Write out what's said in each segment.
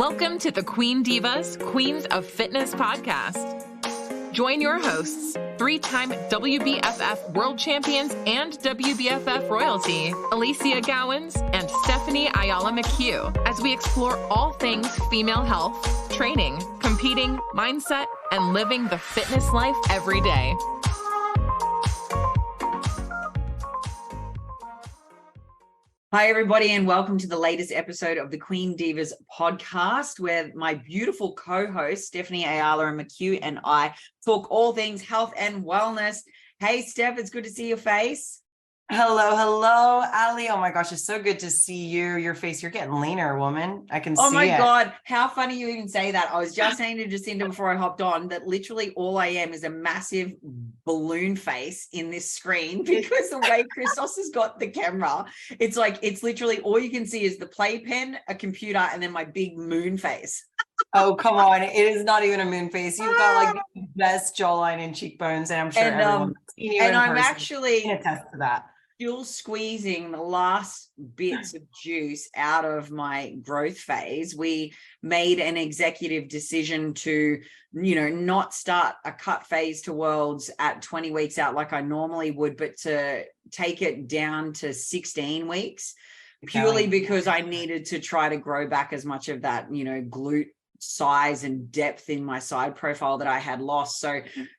Welcome to the Queen Divas, Queens of Fitness podcast. Join your hosts, three-time WBFF world champions and WBFF royalty, Alicia Gowans and Stephanie Ayala McHugh, as we explore all things female health, training, competing, mindset, and living the fitness life every day. Hi, everybody, and welcome to the latest episode of the Queen Divas podcast, where my beautiful co-host, Stephanie Ayala and McHugh, and I talk all things health and wellness. Hey, Steph, it's good to see your face. Hello, Ali. Oh my gosh, it's so good to see you. Your face, you're getting leaner, woman. I can see it. Oh my God, how funny you even say that. I was just saying to Jacinda before I hopped on that literally all I am is a massive balloon face in this screen because the way Christos has got the camera, it's like, it's literally all you can see is the playpen, a computer, and then my big moon face. Oh, come on. It is not even a moon face. You've got like the best jawline and cheekbones, and I'm sure everyone's seen you in I'm person. actually can attest to that. Still squeezing the last bits of juice out of my growth phase. We made an executive decision to, not start a cut phase to Worlds at 20 weeks out like I normally would, but to take it down to 16 weeks, purely because I needed to try to grow back as much of that, glute size and depth in my side profile that I had lost.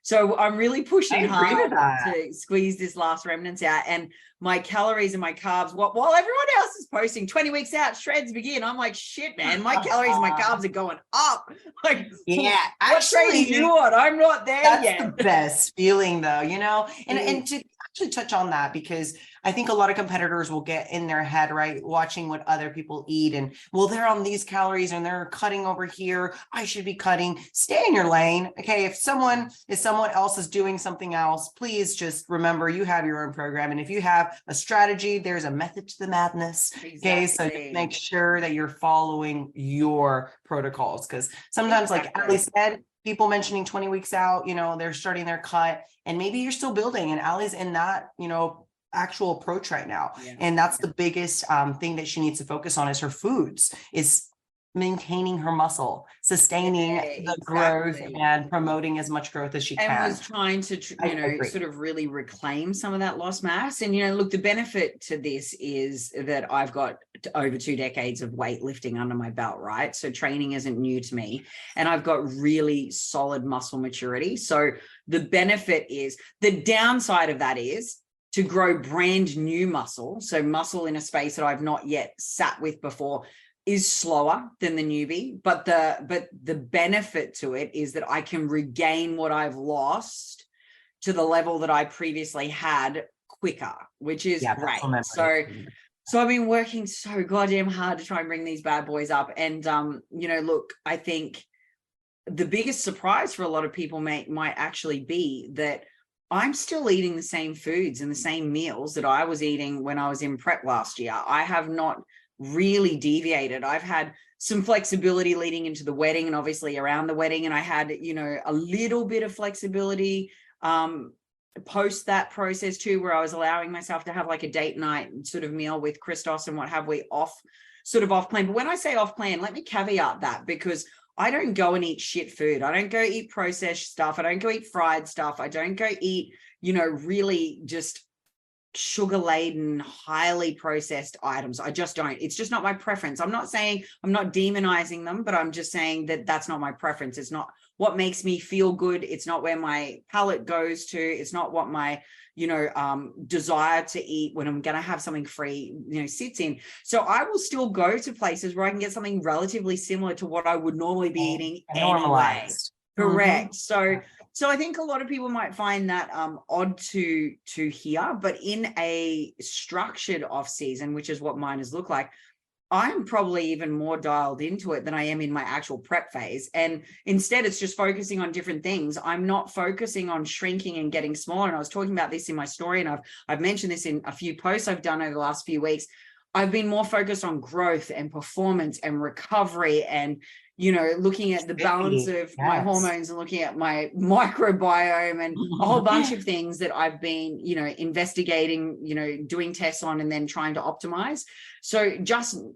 So I'm really pushing hard to squeeze this last remnants out, and my calories and my carbs, while everyone else is posting 20 weeks out, shreds begin. I'm like, shit, man, my calories and my carbs are going up. Like, yeah, what trade you on? I'm not there yet. That's the best feeling though, and to actually touch on that, because I think a lot of competitors will get in their head, right, watching what other people eat and, well, they're on these calories and they're cutting over here, I should be cutting. Stay in your lane. Okay, if someone else is doing something else, please just remember you have your own program, and if you have a strategy, there's a method to the madness. Exactly. Okay, so just make sure that you're following your protocols, because sometimes, like Ali said, people mentioning 20 weeks out, they're starting their cut, and maybe you're still building, and Ali's in that, actual approach right now. Yeah. And that's the biggest thing that she needs to focus on is her foods, is maintaining her muscle, sustaining the growth, and promoting as much growth as she can. And was trying to, sort of really reclaim some of that lost mass. And, look, the benefit to this is that I've got over 2 decades of weightlifting under my belt, right? So training isn't new to me, and I've got really solid muscle maturity. So the benefit is, the downside of that is to grow brand new muscle. So muscle in a space that I've not yet sat with before is slower than the newbie, but the benefit to it is that I can regain what I've lost to the level that I previously had quicker, which is great. So I've been working so goddamn hard to try and bring these bad boys up. And, look, I think the biggest surprise for a lot of people might actually be that I'm still eating the same foods and the same meals that I was eating when I was in prep last year. I have not really deviated. I've had some flexibility leading into the wedding and obviously around the wedding. And I had, a little bit of flexibility post that process too, where I was allowing myself to have like a date night sort of meal with Christos and what have we off plan. But when I say off plan, let me caveat that, because I don't go and eat shit food. I don't go eat processed stuff. I don't go eat fried stuff. I don't go eat, really just sugar-laden, highly processed items. I just don't. It's just not my preference. I'm not demonizing them, but I'm just saying that that's not my preference. It's not what makes me feel good. It's not where my palate goes to. It's not what my desire to eat when I'm going to have something free, sits in. So I will still go to places where I can get something relatively similar to what I would normally be eating anyway. Correct. Mm-hmm. So I think a lot of people might find that odd to hear, but in a structured off season, which is what mine has looked like, I'm probably even more dialed into it than I am in my actual prep phase. And instead, it's just focusing on different things. I'm not focusing on shrinking and getting smaller. And I was talking about this in my story, and I've mentioned this in a few posts I've done over the last few weeks. I've been more focused on growth and performance and recovery and, looking at the balance of my hormones and looking at my microbiome and a whole bunch of things that I've been, investigating, doing tests on and then trying to optimize. So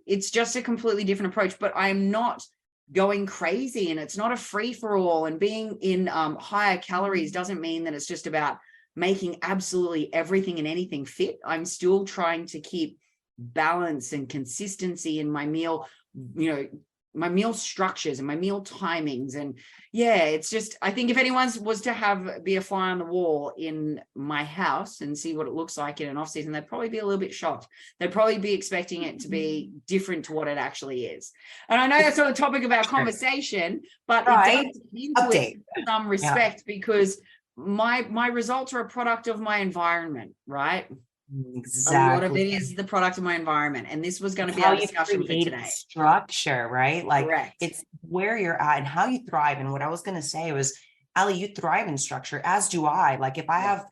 it's just a completely different approach, but I'm not going crazy, and it's not a free for all. And being in higher calories doesn't mean that it's just about making absolutely everything and anything fit. I'm still trying to keep balance and consistency in my meal, my meal structures and my meal timings. And yeah, it's just, I think if anyone was to be a fly on the wall in my house and see what it looks like in an off season, they'd probably be a little bit shocked. They'd probably be expecting it to be different to what it actually is. And I know that's not the topic of our conversation, but it does into it in some respect, because my results are a product of my environment, right? Exactly. A lot of it is the product of my environment, and this was going to be our discussion for today. Structure, right? Like, correct. It's where you're at and how you thrive. And what I was going to say was, Ali, you thrive in structure, as do I. Like, if I have,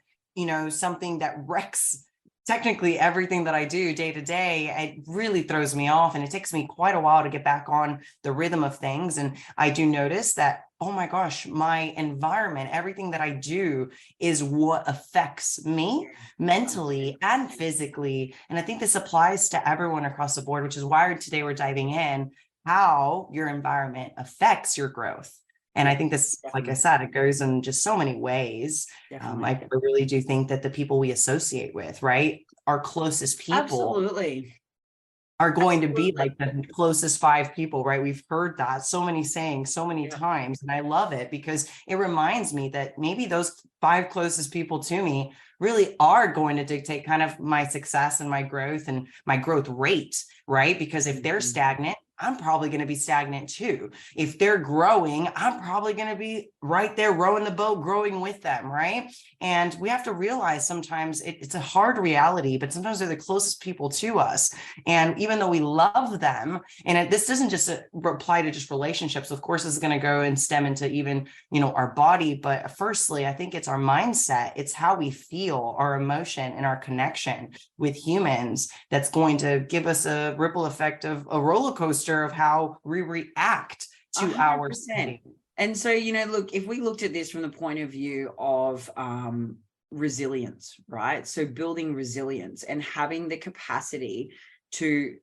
something that wrecks technically everything that I do day to day, it really throws me off, and it takes me quite a while to get back on the rhythm of things. And I do notice that, oh my gosh, my environment, everything that I do is what affects me mentally and physically. And I think this applies to everyone across the board, which is why today we're diving in how your environment affects your growth. And I think this, like I said, it goes in just so many ways. I really do think that the people we associate with, right, our closest people, absolutely, are going to be like the closest 5 people, right? We've heard that so many sayings so many times, and I love it because it reminds me that maybe those 5 closest people to me really are going to dictate kind of my success and my growth and my growth rate, right? Because if they're stagnant, I'm probably going to be stagnant too. If they're growing, I'm probably going to be right there rowing the boat, growing with them, right? And we have to realize sometimes it's a hard reality, but sometimes they're the closest people to us. And even though we love them, and this doesn't just apply to just relationships, of course, this is going to go and stem into even, our body. But firstly, I think it's our mindset. It's how we feel, our emotion and our connection with humans that's going to give us a ripple effect of a roller coaster of how we react to 100%. Our city. And so, look, if we looked at this from the point of view of resilience, right? So building resilience and having the capacity to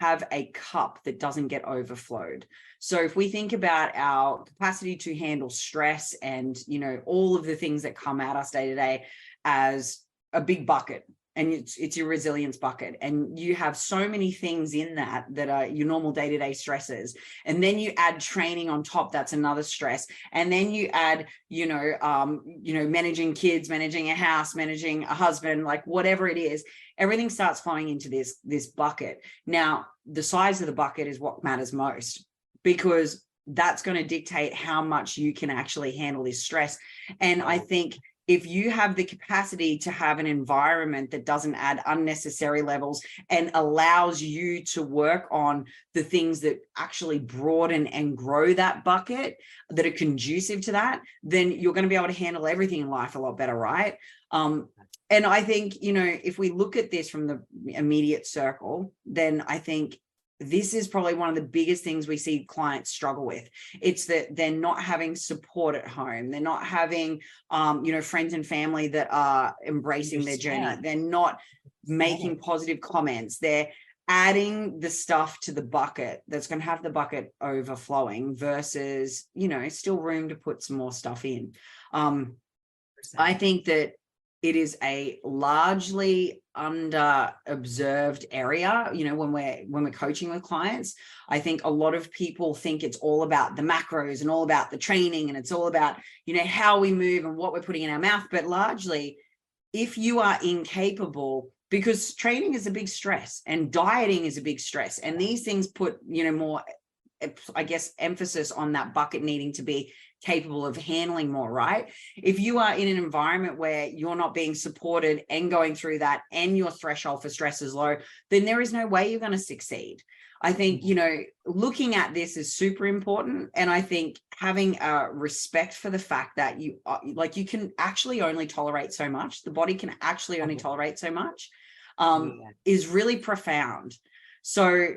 have a cup that doesn't get overflowed. So if we think about our capacity to handle stress and, all of the things that come at us day to day as a big bucket, and it's your resilience bucket, and you have so many things in that are your normal day-to-day stresses, and then you add training on top, that's another stress, and then you add managing kids, managing a house, managing a husband, like whatever it is, everything starts flowing into this bucket. Now the size of the bucket is what matters most, because that's going to dictate how much you can actually handle this stress. And I think if you have the capacity to have an environment that doesn't add unnecessary levels and allows you to work on the things that actually broaden and grow that bucket, that are conducive to that, then you're going to be able to handle everything in life a lot better, right? And I think, if we look at this from the immediate circle, then I think this is probably one of the biggest things we see clients struggle with. It's that they're not having support at home. They're not having, friends and family that are embracing their journey. They're not making positive comments. They're adding the stuff to the bucket that's going to have the bucket overflowing versus, still room to put some more stuff in. I think that it is a largely under observed area, when we're coaching with clients. I think a lot of people think it's all about the macros and all about the training, and it's all about, how we move and what we're putting in our mouth. But largely, if you are incapable, because training is a big stress and dieting is a big stress, and these things put, more, I guess, emphasis on that bucket needing to be capable of handling more, right? If you are in an environment where you're not being supported and going through that, and your threshold for stress is low, then there is no way you're going to succeed. I think, looking at this is super important. And I think having a respect for the fact that you can actually only tolerate so much, the body can actually only tolerate so much, is really profound. So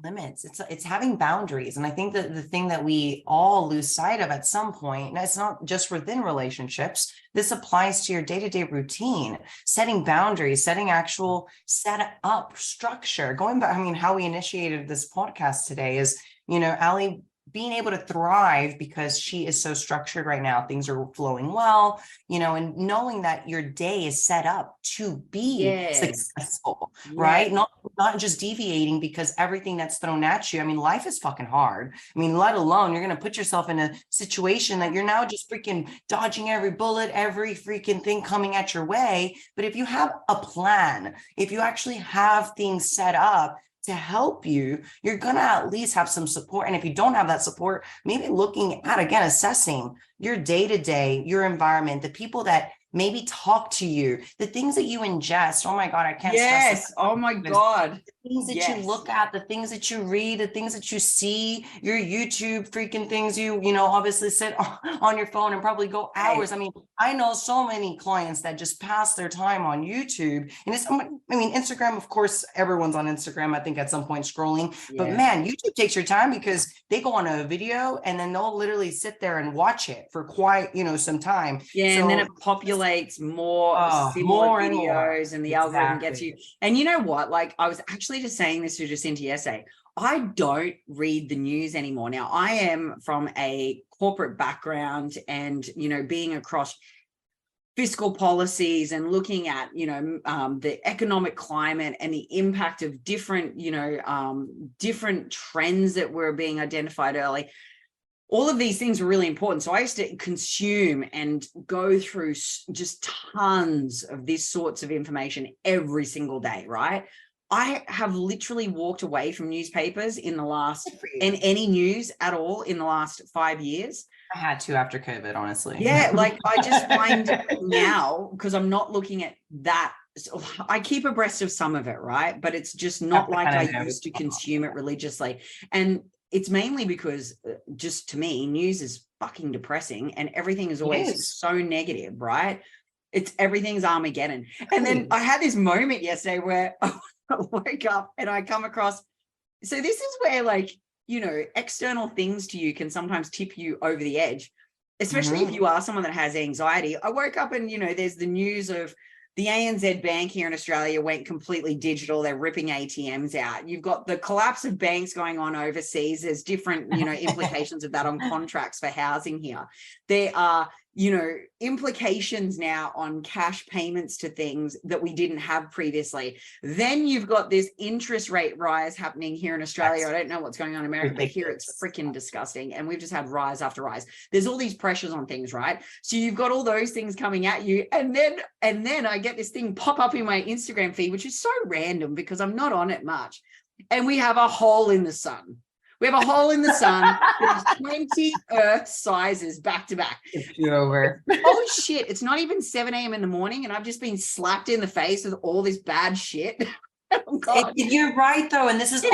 limits, it's having boundaries. And I think that the thing that we all lose sight of at some point, and it's not just within relationships, this applies to your day-to-day routine, setting boundaries, setting actual set up structure. Going back, how we initiated this podcast today is, Ali, being able to thrive because she is so structured right now. Things are flowing well, you know, and knowing that your day is set up to be successful, right? Not just deviating because everything that's thrown at you. I mean, life is fucking hard. I mean, let alone you're going to put yourself in a situation that you're now just freaking dodging every bullet, every freaking thing coming at your way. But if you have a plan, if you actually have things set up to help you, you're going to at least have some support. And if you don't have that support, maybe looking at, again, assessing your day-to-day, your environment, the people that maybe talk to you, the things that you ingest. Oh my God, I can't stress this. Oh my God. The things that you look at, the things that you read, the things that you see, your YouTube freaking things, you know, obviously sit on your phone and probably go hours. I mean, I know so many clients that just pass their time on YouTube. And it's, I mean, Instagram, of course, everyone's on Instagram, I think at some point scrolling, but man, YouTube takes your time because they go on a video and then they'll literally sit there and watch it for quite, you know, some time. Yeah. So, and then it populates more videos and the algorithm gets you. And you know what? Like, I was actually just saying this to Jacinta yesterday. I don't read the news anymore. Now, I am from a corporate background and, you know, being across fiscal policies and looking at, you know, the economic climate and the impact of different, you know, different trends that were being identified early. All of these things were really important. So I used to consume and go through just tons of these sorts of information every single day, right? I have literally walked away from newspapers in the last, and any news at all in the last 5 years. I had to after COVID, honestly. Yeah, like I just find now, because I'm not looking at that, I keep abreast of some of it, right? But it's just not like I used to consume it religiously. And it's mainly because just to me, news is fucking depressing and everything is always so negative, right? It's everything's Armageddon. And then I had this moment yesterday where I woke up and I come across, so this is where, like, you know, external things to you can sometimes tip you over the edge, especially if you are someone that has anxiety. I woke up and, you know, there's the news of the ANZ Bank here in Australia went completely digital. They're ripping ATMs out. You've got the collapse of banks going on overseas. There's different, you know, implications of that on contracts for housing here. There are, you know, implications now on cash payments to things that we didn't have previously. Then you've got this interest rate rise happening here in Australia. I don't know what's going on in America, but here it's freaking disgusting. And we've just had rise after rise. There's all these pressures on things, right? So you've got all those things coming at you. And then I get this thing pop up in my Instagram feed, which is so random because I'm not on it much. And we have a hole in the sun. We have a hole in the sun. There's 20 Earth sizes back to back. It's over. Oh shit! It's not even 7 a.m. in the morning, and I've just been slapped in the face with all this bad shit. Oh God. You're right, though, and this is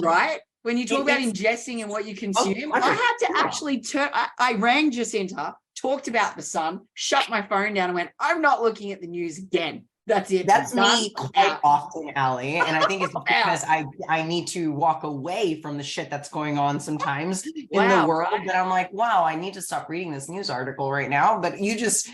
right. When you talk about ingesting and what you consume, I had to actually turn. I rang Jacinta, talked about the sun, shut my phone down, and went, "I'm not looking at the news again." That's it. That's me quite often, Allie. And I think it's because I need to walk away from the shit that's going on sometimes in the world. But I'm like, wow, I need to stop reading this news article right now. But you just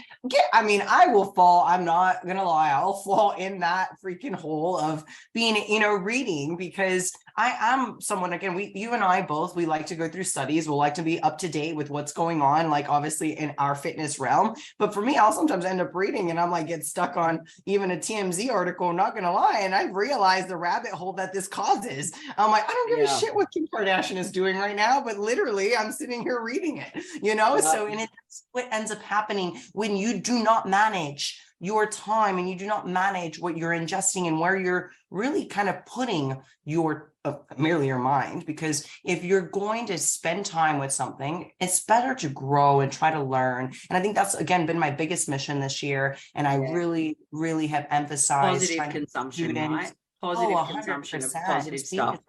I mean, I will fall. I'm not going to lie. I'll fall in that freaking hole of being, you know, reading, because I'm someone, again, you and I both, we like to go through studies. We'll like to be up to date with what's going on, like obviously in our fitness realm. But for me, I'll sometimes end up reading and I'm like, get stuck on even a TMZ article, I'm not going to lie. And I realized the rabbit hole that this causes. I'm like, I don't give a shit what Kim Kardashian is doing right now, but literally I'm sitting here reading it, you know? So, and it's what ends up happening when you do not manage your time and you do not manage what you're ingesting and where you're really kind of putting your merely your mind. Because if you're going to spend time with something, it's better to grow and try to learn. And I think that's, again, been my biggest mission this year. And I really, really have emphasized positive consumption, right? Positive consumption of positive stuff.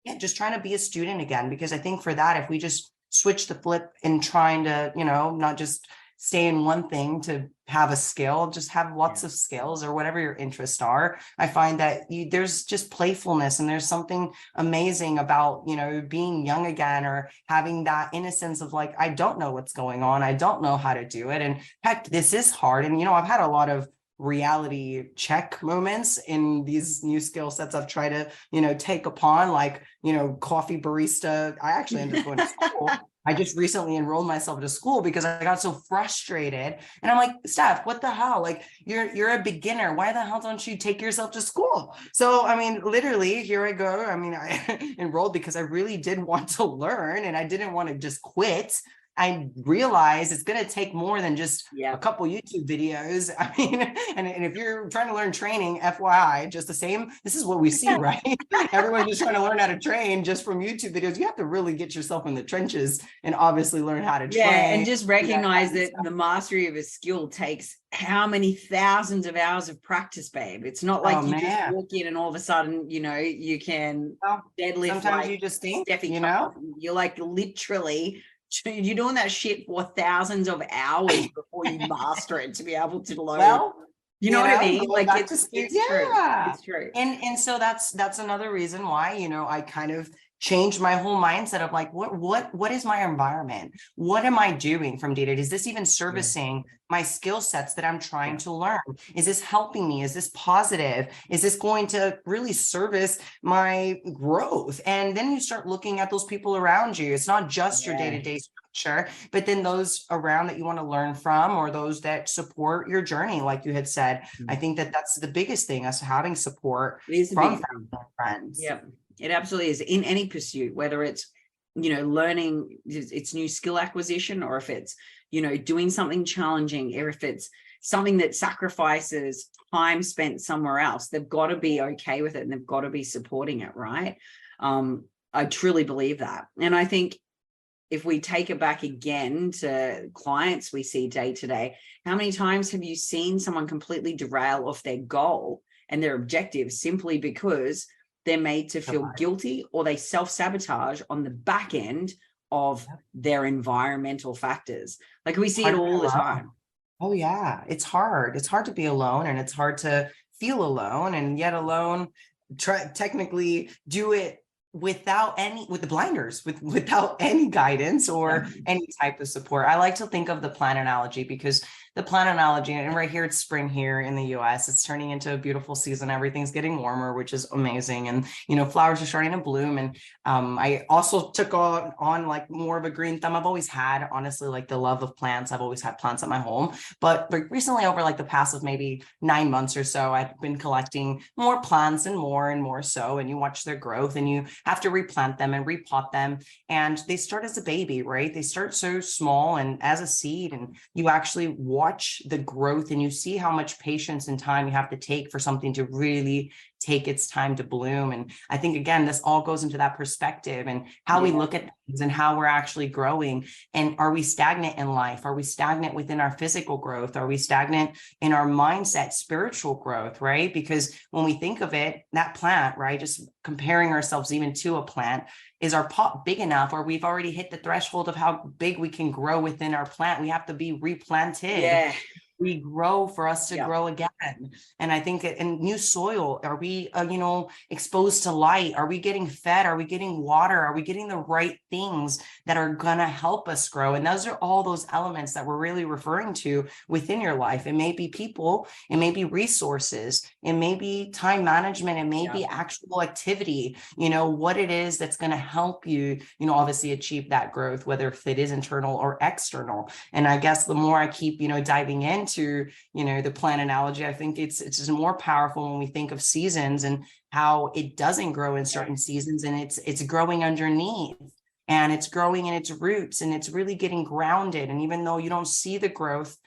Yeah, just trying to be a student again, because I think for that, if we just switch the flip and trying to, you know, not just stay in one thing to have a skill, just have lots of skills or whatever your interests are. I find that there's just playfulness and there's something amazing about, you know, being young again, or having that innocence of like, I don't know what's going on. I don't know how to do it. And heck, this is hard. And, you know, I've had a lot of reality check moments in these new skill sets I've tried to, take upon, like, coffee barista. I actually ended up going to school. I just recently enrolled myself into school because I got so frustrated. And I'm like, Steph, what the hell? Like, you're a beginner. Why the hell don't you take yourself to school? So, I mean, literally, here I go. I mean, I enrolled because I really did want to learn and I didn't want to just quit. I realized it's going to take more than just a couple YouTube videos. I mean, and if you're trying to learn training, FYI, just the same, this is what we see, right? Everyone's just trying to learn how to train just from YouTube videos. You have to really get yourself in the trenches and obviously learn how to train. Yeah, and just recognize that the mastery of a skill takes how many thousands of hours of practice, babe. It's not like you just walk in and all of a sudden, you can deadlift. Sometimes you just think, you're like literally, you're doing that shit for thousands of hours before you master it to be able to load. Well, you know what I mean? Like it's true. It's true. And so that's another reason why, I kind of changed my whole mindset of like, what is my environment? What am I doing from day to day? Is this even servicing my skill sets that I'm trying to learn? Is this helping me? Is this positive? Is this going to really service my growth? And then you start looking at those people around you. It's not just your day-to-day structure, but then those around that you want to learn from, or those that support your journey, like you had said. I think that that's the biggest thing, us having support from friends. Yeah. It absolutely is, in any pursuit, whether it's, learning its new skill acquisition, or if it's, doing something challenging, or if it's something that sacrifices time spent somewhere else. They've got to be okay with it and they've got to be supporting it, right? I truly believe that. And I think if we take it back again to clients we see day to day, how many times have you seen someone completely derail off their goal and their objective simply because they're made to feel guilty, or they self-sabotage on the back end of their environmental factors? Like, we see it all the time. Oh yeah. It's hard. It's hard to be alone, and it's hard to feel alone, and yet alone, technically do it without any guidance or any type of support. I like to think of the plant analogy, because the plant analogy, and right here, it's spring here in the US, it's turning into a beautiful season. Everything's getting warmer, which is amazing. And, flowers are starting to bloom. And I also took on like more of a green thumb. I've always had, honestly, like the love of plants. I've always had plants at my home, but recently, over like the past of maybe 9 months or so, I've been collecting more plants and more so, and you watch their growth, and you have to replant them and repot them. And they start as a baby, right? They start so small and as a seed, and you actually watch the growth, and you see how much patience and time you have to take for something to really take its time to bloom. And I think, again, this all goes into that perspective and how we look at things and how we're actually growing. And are we stagnant in life? Are we stagnant within our physical growth? Are we stagnant in our mindset, spiritual growth, right? Because when we think of it, that plant, right, just comparing ourselves even to a plant, is our pot big enough, or we've already hit the threshold of how big we can grow within our plant? We have to be replanted. We grow for us to grow again. And I think in new soil, are we, exposed to light? Are we getting fed? Are we getting water? Are we getting the right things that are going to help us grow? And those are all those elements that we're really referring to within your life. It may be people, it may be resources, it may be time management, it may be actual activity, what it is that's going to help you, obviously achieve that growth, whether it is internal or external. And I guess the more I keep, diving into, the plant analogy, I think it's just more powerful when we think of seasons and how it doesn't grow in certain seasons, and it's growing underneath, and it's growing in its roots, and it's really getting grounded. And even though you don't see the growth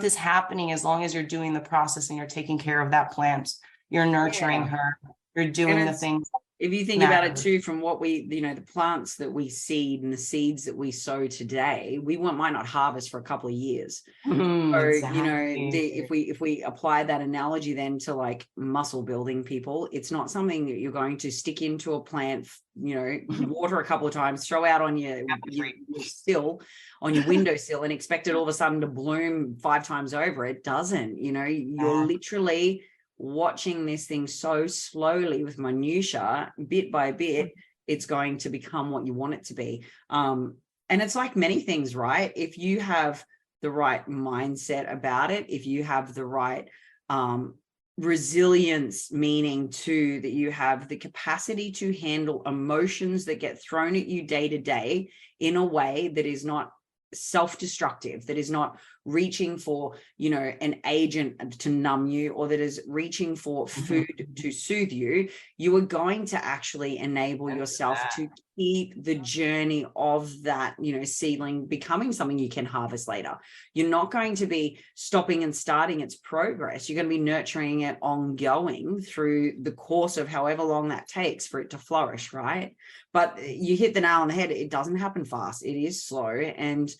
is happening as long as you're doing the process and you're taking care of that plant, you're nurturing her, you're doing the things. If you think about it too, from what we, the plants that we seed and the seeds that we sow today, we might not harvest for a couple of years. If we apply that analogy then to like muscle building people, it's not something that you're going to stick into a plant, water a couple of times, throw out on your sill, on your windowsill, and expect it all of a sudden to bloom 5 times over. It doesn't. You're literally watching this thing so slowly with minutia, bit by bit, it's going to become what you want it to be. And it's like many things, right? If you have the right mindset about it, if you have the right resilience, meaning too that you have the capacity to handle emotions that get thrown at you day to day in a way that is not self-destructive, that is not reaching for, you know, an agent to numb you, or that is reaching for food to soothe you. You are going to actually enable yourself to keep the journey of that, you know, seedling becoming something you can harvest later. You're not going to be stopping and starting its progress. You're going to be nurturing it ongoing through the course of however long that takes for it to flourish, right? But you hit the nail on the head. It doesn't happen fast. It is slow, and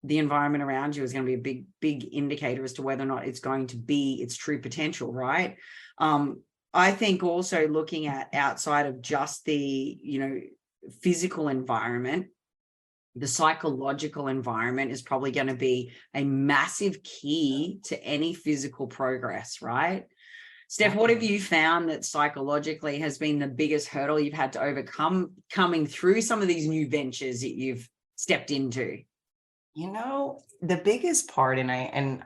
the environment around you is going to be a big indicator as to whether or not it's going to be its true potential, right? I think also looking at outside of just the, you know, physical environment, the psychological environment is probably going to be a massive key to any physical progress, right? Steph, what have you found that psychologically has been the biggest hurdle you've had to overcome coming through some of these new ventures that you've stepped into? You know, the biggest part, and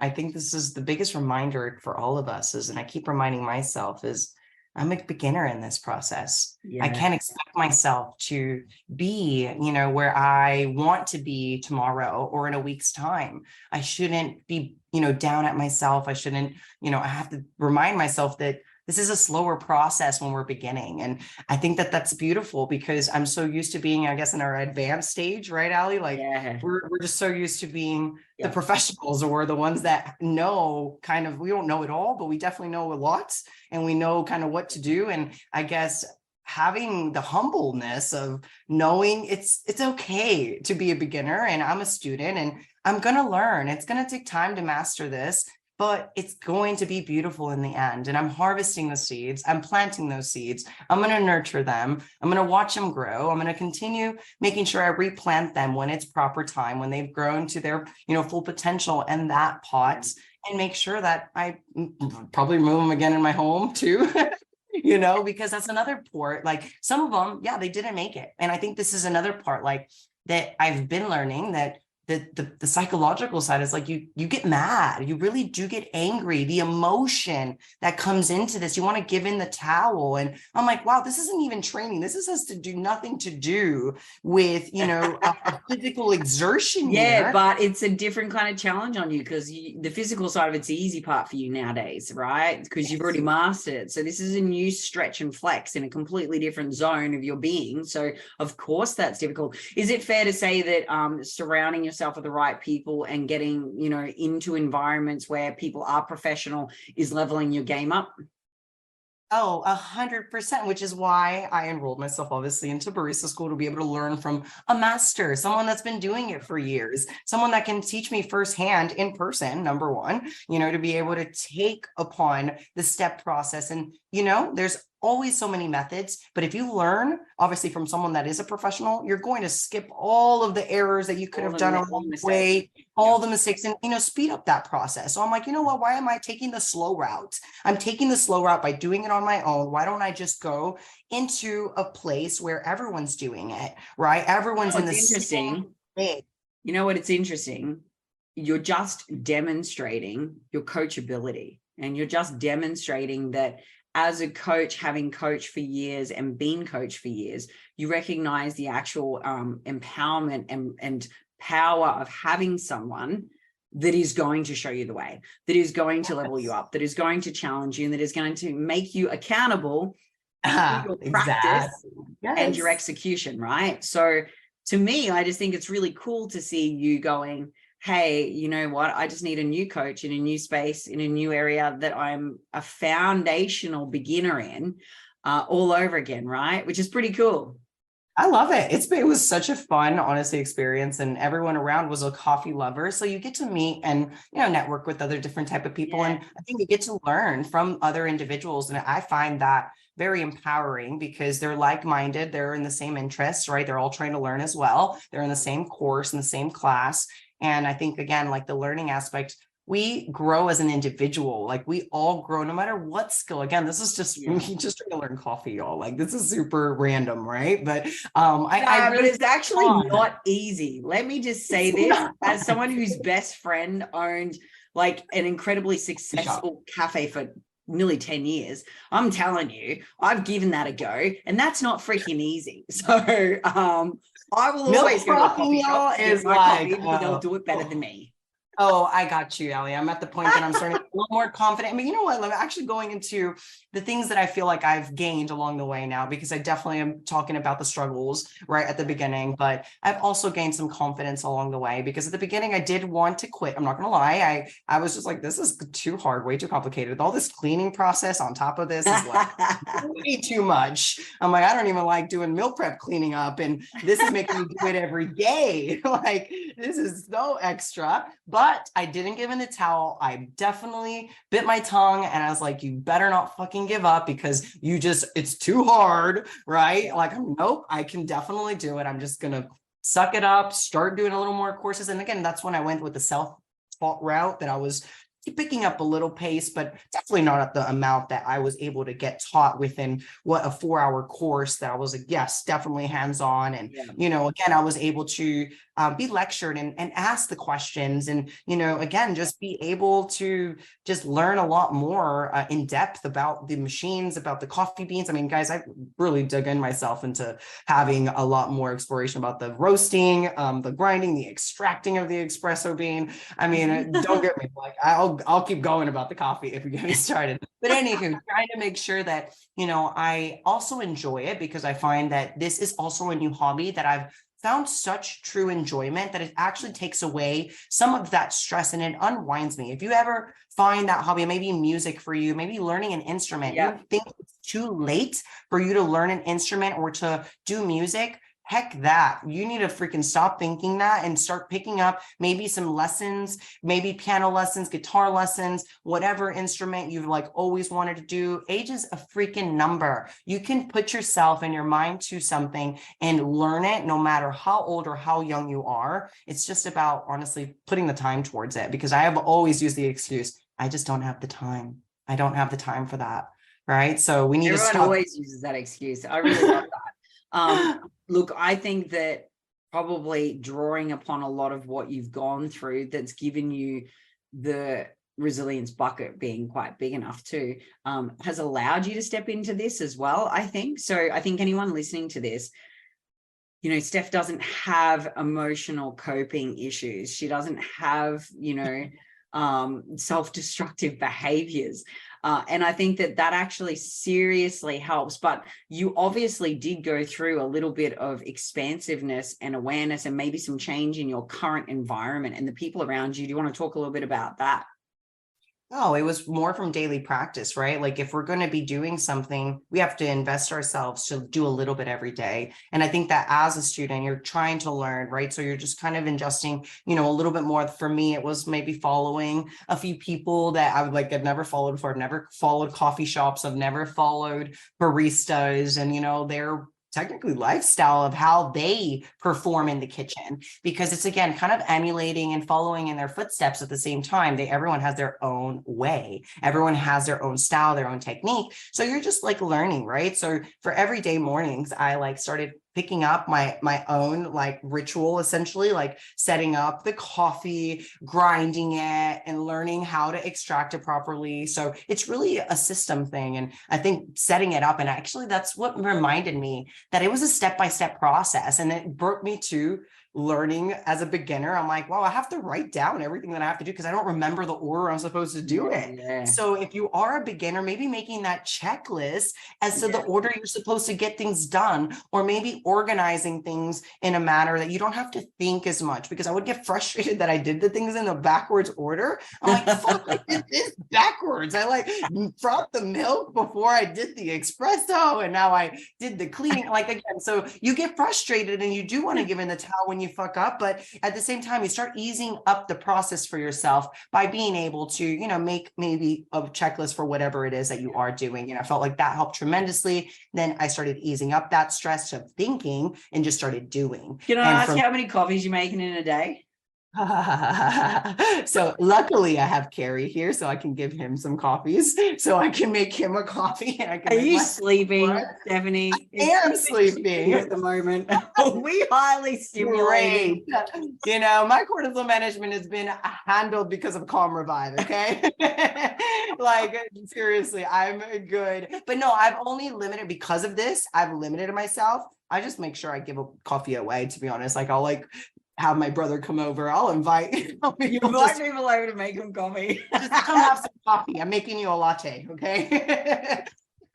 I think this is the biggest reminder for all of us is, and I keep reminding myself, is I'm a beginner in this process. Yeah. I can't expect myself to be, you know, where I want to be tomorrow or in a week's time. I shouldn't be, you know, down at myself. I shouldn't, you know, I have to remind myself that this is a slower process when we're beginning. And I think that that's beautiful, because I'm so used to being, I guess, in our advanced stage, right, Ali? Like we're just so used to being the professionals, or the ones that know kind of, we don't know it all, but we definitely know a lot, and we know kind of what to do. And I guess having the humbleness of knowing it's okay to be a beginner, and I'm a student and I'm going to learn. It's going to take time to master this, but it's going to be beautiful in the end. And I'm harvesting the seeds. I'm planting those seeds. I'm going to nurture them. I'm going to watch them grow. I'm going to continue making sure I replant them when it's proper time, when they've grown to their, you know, full potential in that pot, and make sure that I probably remove them again in my home too. You know, because that's another part. Like some of them, yeah, they didn't make it. And I think this is another part, like that I've been learning, that the psychological side is like you get mad, you really do get angry, the emotion that comes into this, you want to give in the towel. And I'm like, wow, this isn't even training. This has to do nothing to do with, you know, a physical exertion. Yeah, but it's a different kind of challenge on you, because the physical side of it's the easy part for you nowadays, right? Because you've already mastered it. So this is a new stretch and flex in a completely different zone of your being. So of course that's difficult. Is it fair to say that surrounding yourself with the right people and getting, you know, into environments where people are professional is leveling your game up? Oh, 100%, which is why I enrolled myself obviously into barista school, to be able to learn from a master, someone that's been doing it for years, someone that can teach me firsthand in person, number one, you know, to be able to take upon the step process. And, you know, there's always so many methods, but if you learn obviously from someone that is a professional, you're going to skip all of the errors that you could have done along the way, all the mistakes, and, you know, speed up that process. So I'm like, you know what, why am I taking the slow route? I'm taking the slow route by doing it on my own. Why don't I just go into a place where everyone's doing it, right? Everyone's in this interesting way. You know what, it's interesting. You're just demonstrating your coachability, and you're just demonstrating that as a coach, having coached for years and been coached for years, you recognize the actual empowerment and power of having someone that is going to show you the way, that is going to level you up, that is going to challenge you, and that is going to make you accountable for your practice and your execution, right? So to me, I just think it's really cool to see you going, hey, you know what? I just need a new coach in a new space, in a new area that I'm a foundational beginner in, all over again, right? Which is pretty cool. I love it. It was such a fun, honestly, experience, and everyone around was a coffee lover. So you get to meet and, you know, network with other different type of people. And I think you get to learn from other individuals. And I find that very empowering, because they're like-minded. They're in the same interests, right? They're all trying to learn as well. They're in the same course, in the same class. And I think, again, like the learning aspect, we grow as an individual. Like we all grow, no matter what skill. Again, this is just me just trying to learn coffee, y'all. Like this is super random, right? But I really, it's actually not easy. Let me just say this as someone whose best friend owned like an incredibly successful cafe for nearly 10 years. I'm telling you, I've given that a go, and that's not freaking easy. So I will always go to a coffee shop and get my coffee because they'll do it better than me. Oh, I got you, Ellie. I'm at the point that I'm starting to be a little more confident. I mean, you know what? I'm actually going into the things that I feel like I've gained along the way now, because I definitely am talking about the struggles right at the beginning, but I've also gained some confidence along the way, because at the beginning I did want to quit. I'm not going to lie. I was just like, this is too hard, way too complicated. All this cleaning process on top of this is like way too much. I'm like, I don't even like doing meal prep cleaning up, and this is making me do it every day. Like, this is so extra. But I didn't give in the towel. I definitely bit my tongue, and I was like, you better not fucking give up, because it's too hard, right? Like, nope, I can definitely do it. I'm just going to suck it up, start doing a little more courses. And again, that's when I went with the self-taught route, that I was picking up a little pace, but definitely not at the amount that I was able to get taught within a 4-hour course that I was like, yes, definitely hands-on. And, again, I was able to be lectured and ask the questions, and, again, just be able to just learn a lot more in depth about the machines, about the coffee beans. I mean, guys, I really dug in myself into having a lot more exploration about the roasting, the grinding, the extracting of the espresso bean. I mean, don't get me, like, I'll keep going about the coffee if we get me started. But anywho, trying to make sure that, I also enjoy it, because I find that this is also a new hobby that I've found such true enjoyment that it actually takes away some of that stress and it unwinds me. If you ever find that hobby, maybe music for you, maybe learning an instrument, you think it's too late for you to learn an instrument or to do music, heck that. You need to freaking stop thinking that and start picking up maybe some lessons, maybe piano lessons, guitar lessons, whatever instrument you've like always wanted to do. Age is a freaking number. You can put yourself and your mind to something and learn it no matter how old or how young you are. It's just about honestly putting the time towards it, because I have always used the excuse, I just don't have the time. I don't have the time for that. Right. So we need to stop. Everyone always uses that excuse. I really love that. Look, I think that probably drawing upon a lot of what you've gone through, that's given you the resilience bucket being quite big enough too, has allowed you to step into this as well, I think. So I think anyone listening to this, Steph doesn't have emotional coping issues. She doesn't have, self-destructive behaviors. And I think that actually seriously helps. But you obviously did go through a little bit of expansiveness and awareness and maybe some change in your current environment and the people around you. Do you want to talk a little bit about that? Oh, it was more from daily practice, right? Like if we're going to be doing something, we have to invest ourselves to do a little bit every day. And I think that as a student, you're trying to learn, right? So you're just kind of ingesting, a little bit more. For me, it was maybe following a few people that I would like, I've never followed before. I've never followed coffee shops. I've never followed baristas, and, they're technically lifestyle of how they perform in the kitchen, because it's again kind of emulating and following in their footsteps at the same time. Everyone has their own way, everyone has their own style, their own technique. So you're just like learning, right? So for everyday mornings, I like started picking up my own like ritual, essentially like setting up the coffee, grinding it, and learning how to extract it properly. So it's really a system thing. And I think setting it up, and actually that's what reminded me that it was a step-by-step process. And it brought me to learning as a beginner. I'm like, wow, I have to write down everything that I have to do because I don't remember the order I'm supposed to do it. Yeah. So if you are a beginner, maybe making that checklist as to the order you're supposed to get things done, or maybe organizing things in a manner that you don't have to think as much, because I would get frustrated that I did the things in the backwards order. I'm like, fuck, I did this backwards. I like brought the milk before I did the espresso, and now I did the cleaning. Like again, so you get frustrated and you do want to give in the towel when you fuck up, but at the same time you start easing up the process for yourself by being able to make maybe a checklist for whatever it is that you are doing. I felt like that helped tremendously. Then I started easing up that stress of thinking and just started doing. Can I ask you how many coffees you're making in a day? So luckily I have Carrie here, so I can give him some coffees. So I can make him a coffee. And I can Are you sleeping, Stephanie? I am sleeping at the moment. We highly stimulated. You know, my cortisol management has been handled because of Calm Revive. Okay. Like seriously, I'm good. But no, I've only limited because of this. I've limited myself. I just make sure I give a coffee away, to be honest. Like I'll like have my brother come over. I'll invite people over to make them coffee. Just come have some coffee. I'm making you a latte, okay?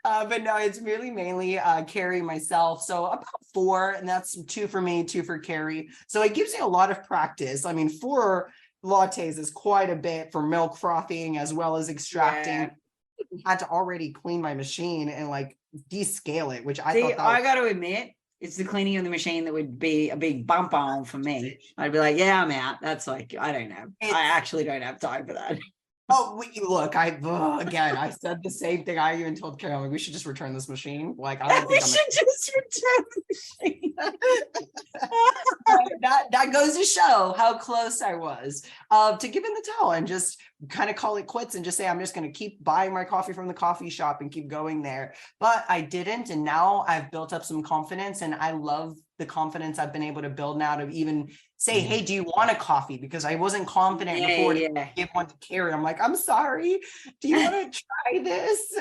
But no, it's really mainly Carrie, myself. So about 4, and that's 2 for me, 2 for Carrie. So it gives you a lot of practice. I mean, 4 lattes is quite a bit for milk frothing as well as extracting. Yeah. I had to already clean my machine and like descale it, which I thought I got to admit, it's the cleaning of the machine that would be a big bump on for me. I'd be like, yeah, I'm out. That's like, I don't know. I actually don't have time for that. Oh, look, again, I said the same thing. I even told Carol, like, we should just return this machine. Like, I don't think just return the machine. that goes to show how close I was to giving the towel and just kind of call it quits and just say, I'm just going to keep buying my coffee from the coffee shop and keep going there. But I didn't. And now I've built up some confidence, and I love the confidence I've been able to build now to even say, hey, do you want a coffee? Because I wasn't confident before to give one to Carrie. I'm like, I'm sorry. Do you want to try this?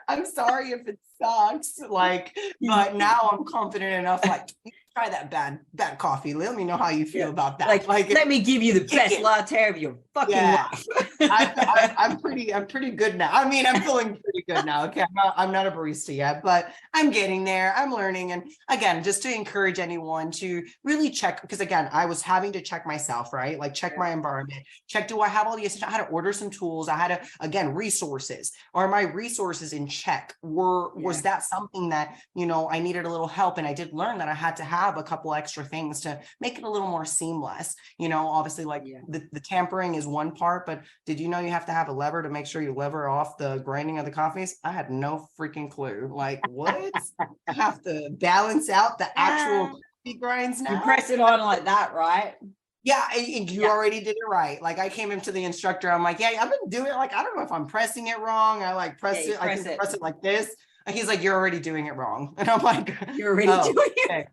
I'm sorry if it sucks. Like, but now I'm confident enough, like, try that bad coffee. Let me know how you feel about that. Like let me give you the best latte of your fucking life. I'm pretty good now. I mean, I'm feeling pretty good now. Okay, I'm not a barista yet, but I'm getting there. I'm learning. And again, just to encourage anyone to really check, because again, I was having to check myself, right? Like check my environment, check, do I have all the essential, I had to order some tools. I had to, again, resources. Are my resources in check? Was that something that, you know, I needed a little help? And I did learn that I had to have a couple extra things to make it a little more seamless. You know, obviously like the tampering is one part, but did you know you have to have a lever to make sure you lever off the grinding of the coffees? I had no freaking clue. Like what? I have to balance out the actual coffee grinds now. You press it on like that, right? Yeah, you already did it right. Like I came into the instructor, I'm like, yeah, I've been doing it. Like, I don't know if I'm pressing it wrong. I like press it. I can press it like this. And he's like, you're already doing it wrong. And I'm like, you're already doing it.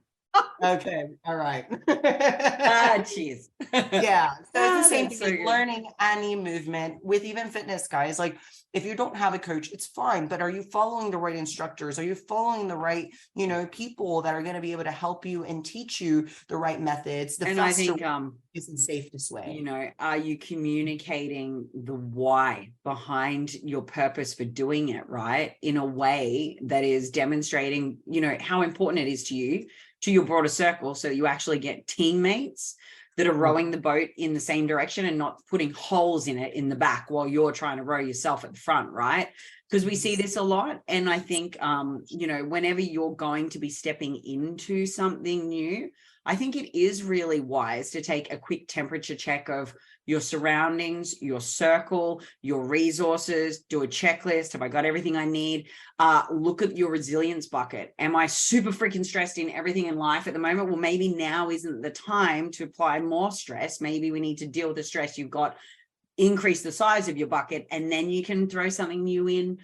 Okay. All right. Jeez. Yeah. So it's the same thing, learning any movement with even fitness, guys. Like if you don't have a coach, it's fine. But are you following the right instructors? Are you following the right, you know, people that are going to be able to help you and teach you the right methods? And I think is the safest way. You know, are you communicating the why behind your purpose for doing it, right? In a way that is demonstrating, you know, how important it is to you, to your broader circle, so you actually get teammates that are rowing the boat in the same direction and not putting holes in it in the back while you're trying to row yourself at the front, right? Because we see this a lot. And I think, you know, whenever you're going to be stepping into something new, I think it is really wise to take a quick temperature check of your surroundings, your circle, your resources, do a checklist. Have I got everything I need? Look at your resilience bucket. Am I super freaking stressed in everything in life at the moment? Well, maybe now isn't the time to apply more stress. Maybe we need to deal with the stress you've got, increase the size of your bucket, and then you can throw something new in.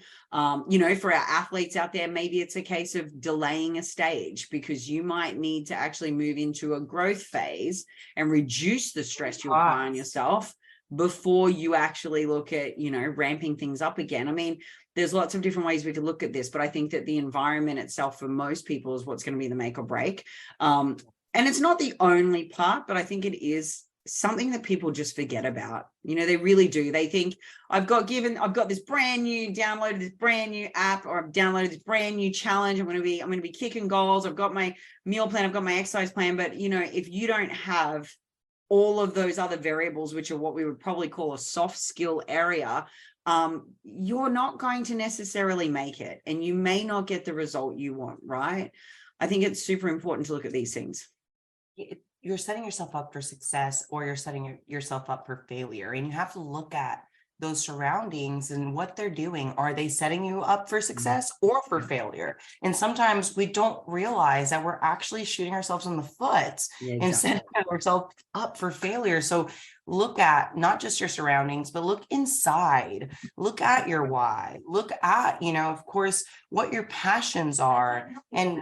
You know, for our athletes out there, maybe it's a case of delaying a stage because you might need to actually move into a growth phase and reduce the stress you apply on yourself before you actually look at, you know, ramping things up again. I mean, there's lots of different ways we could look at this, but I think that the environment itself for most people is what's going to be the make or break. And it's not the only part, but I think it is something that people just forget about. You know, they really do. They think I've got this brand new, downloaded this brand new app, or I've downloaded this brand new challenge. I'm going to be kicking goals. I've got my meal plan. I've got my exercise plan. But, you know, if you don't have all of those other variables, which are what we would probably call a soft skill area, you're not going to necessarily make it, and you may not get the result you want, right? I think it's super important to look at these things. You're setting yourself up for success, or you're setting yourself up for failure. And you have to look at those surroundings and what they're doing. Are they setting you up for success or for failure? And sometimes we don't realize that we're actually shooting ourselves in the foot and setting ourselves up for failure. So look at not just your surroundings, but look inside, look at your why, look at, of course, what your passions are and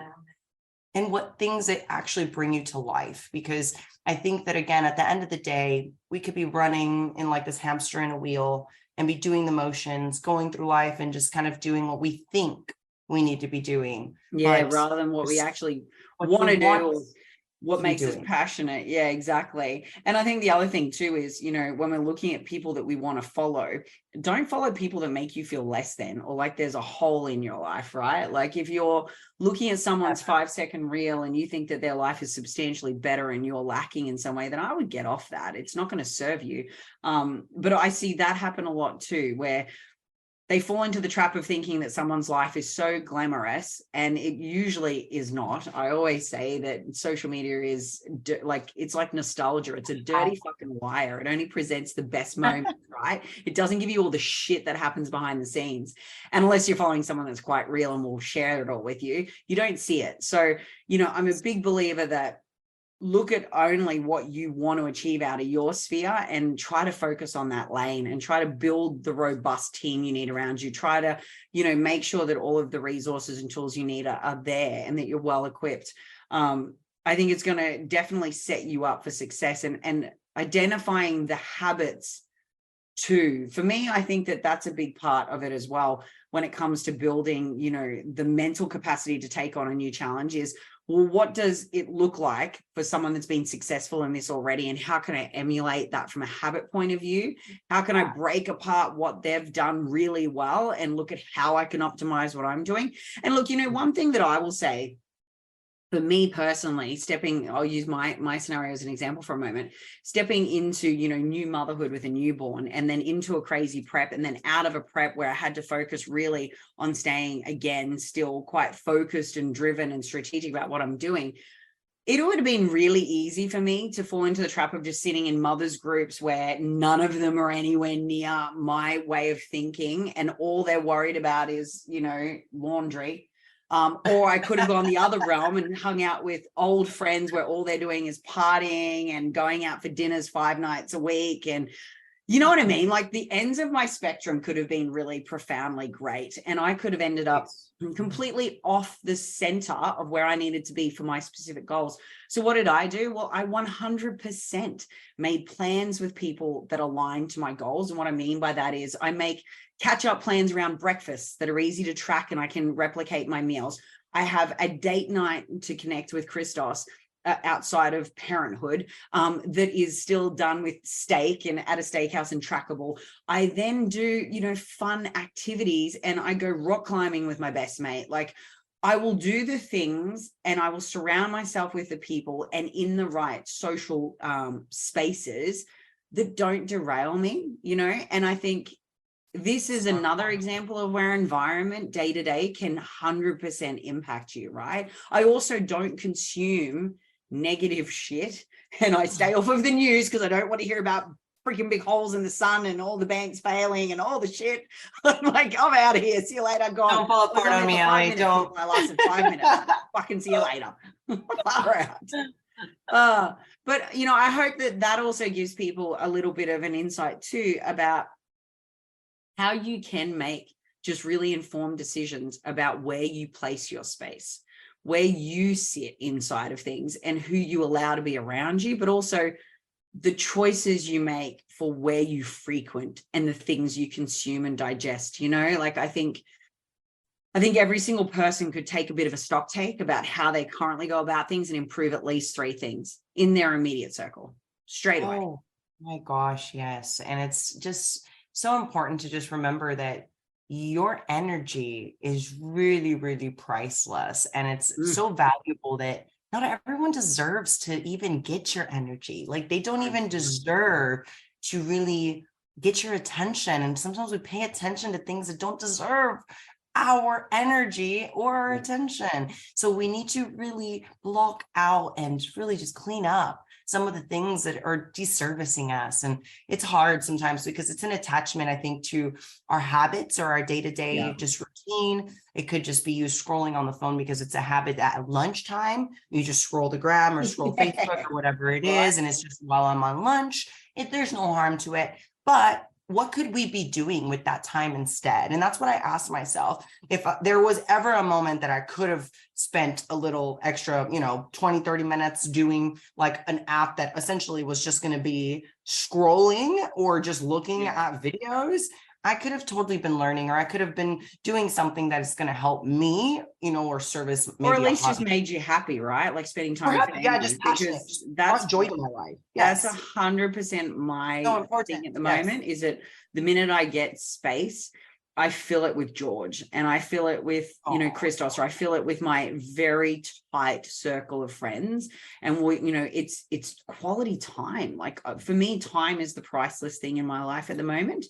what things that actually bring you to life. Because I think that, again, at the end of the day, we could be running in like this hamster in a wheel and be doing the motions, going through life and just kind of doing what we think we need to be doing. Yeah, rather than what we actually want to do. What makes us passionate. Yeah, exactly. And I think the other thing too is, when we're looking at people that we want to follow, don't follow people that make you feel less than, or like there's a hole in your life, right? Like if you're looking at someone's 5-second reel and you think that their life is substantially better and you're lacking in some way, then I would get off that. It's not going to serve you. But I see that happen a lot too, where they fall into the trap of thinking that someone's life is so glamorous, and it usually is not. I always say that social media is it's like nostalgia. It's a dirty fucking wire. It only presents the best moments, right? It doesn't give you all the shit that happens behind the scenes. And unless you're following someone that's quite real and will share it all with you, you don't see it. So, I'm a big believer that look at only what you want to achieve out of your sphere and try to focus on that lane and try to build the robust team you need around you. Try to, make sure that all of the resources and tools you need are there and that you're well equipped. I think it's going to definitely set you up for success, and identifying the habits too. For me, I think that that's a big part of it as well when it comes to building, the mental capacity to take on a new challenge is, well, what does it look like for someone that's been successful in this already? And how can I emulate that from a habit point of view? How can I break apart what they've done really well and look at how I can optimize what I'm doing? And look, one thing that I will say, for me personally, I'll use my scenario as an example for a moment, stepping into, new motherhood with a newborn, and then into a crazy prep, and then out of a prep where I had to focus really on staying, again, still quite focused and driven and strategic about what I'm doing. It would have been really easy for me to fall into the trap of just sitting in mothers groups where none of them are anywhere near my way of thinking, and all they're worried about is, laundry. Or I could have gone the other realm and hung out with old friends where all they're doing is partying and going out for dinners 5 nights a week. And you know what I mean? Like the ends of my spectrum could have been really profoundly great. And I could have ended up completely off the center of where I needed to be for my specific goals. So what did I do? Well, I 100% made plans with people that align to my goals. And what I mean by that is I make catch-up plans around breakfasts that are easy to track and I can replicate my meals. I have a date night to connect with Christos outside of parenthood that is still done with steak and at a steakhouse and trackable. I then do, fun activities, and I go rock climbing with my best mate. Like I will do the things and I will surround myself with the people and in the right social spaces that don't derail me, and I think this is another example of where environment day to day can 100% impact you, right? I also don't consume negative shit, and I stay off of the news because I don't want to hear about freaking big holes in the sun and all the banks failing and all the shit. I'm like, I'm out of here. See you later. Gone. Don't fall apart on me, Allie. Don't. I lasted 5 minutes. Fucking see you later. Far out. But I hope that also gives people a little bit of an insight too about how you can make just really informed decisions about where you place your space, where you sit inside of things, and who you allow to be around you, but also the choices you make for where you frequent and the things you consume and digest. Like I think every single person could take a bit of a stock take about how they currently go about things and improve at least 3 things in their immediate circle straight away. Oh my gosh, yes. And it's just so important to just remember that your energy is really, really priceless. And it's so valuable that not everyone deserves to even get your energy. Like they don't even deserve to really get your attention. And sometimes we pay attention to things that don't deserve our energy or our attention. So we need to really block out and really just clean up some of the things that are deservicing us. And it's hard sometimes because it's an attachment, I think, to our habits or our day-to-day just routine. It could just be you scrolling on the phone because it's a habit at lunchtime. You just scroll the gram or scroll Facebook or whatever it is. And it's just while I'm on lunch, there's no harm to it. But what could we be doing with that time instead? And that's what I asked myself. If there was ever a moment that I could have spent a little extra, 20, 30 minutes doing like an app that essentially was just going to be scrolling or just looking at videos, I could have totally been learning, or I could have been doing something that is going to help me, or service, maybe, or at least just made you happy, right? Like spending time with family. Just passionate. That's joy in my life. That's 100% my thing at the moment. Is that the minute I get space, I fill it with George, and I fill it with, Christos, or I fill it with my very tight circle of friends. And we, it's quality time. Like for me, time is the priceless thing in my life at the moment.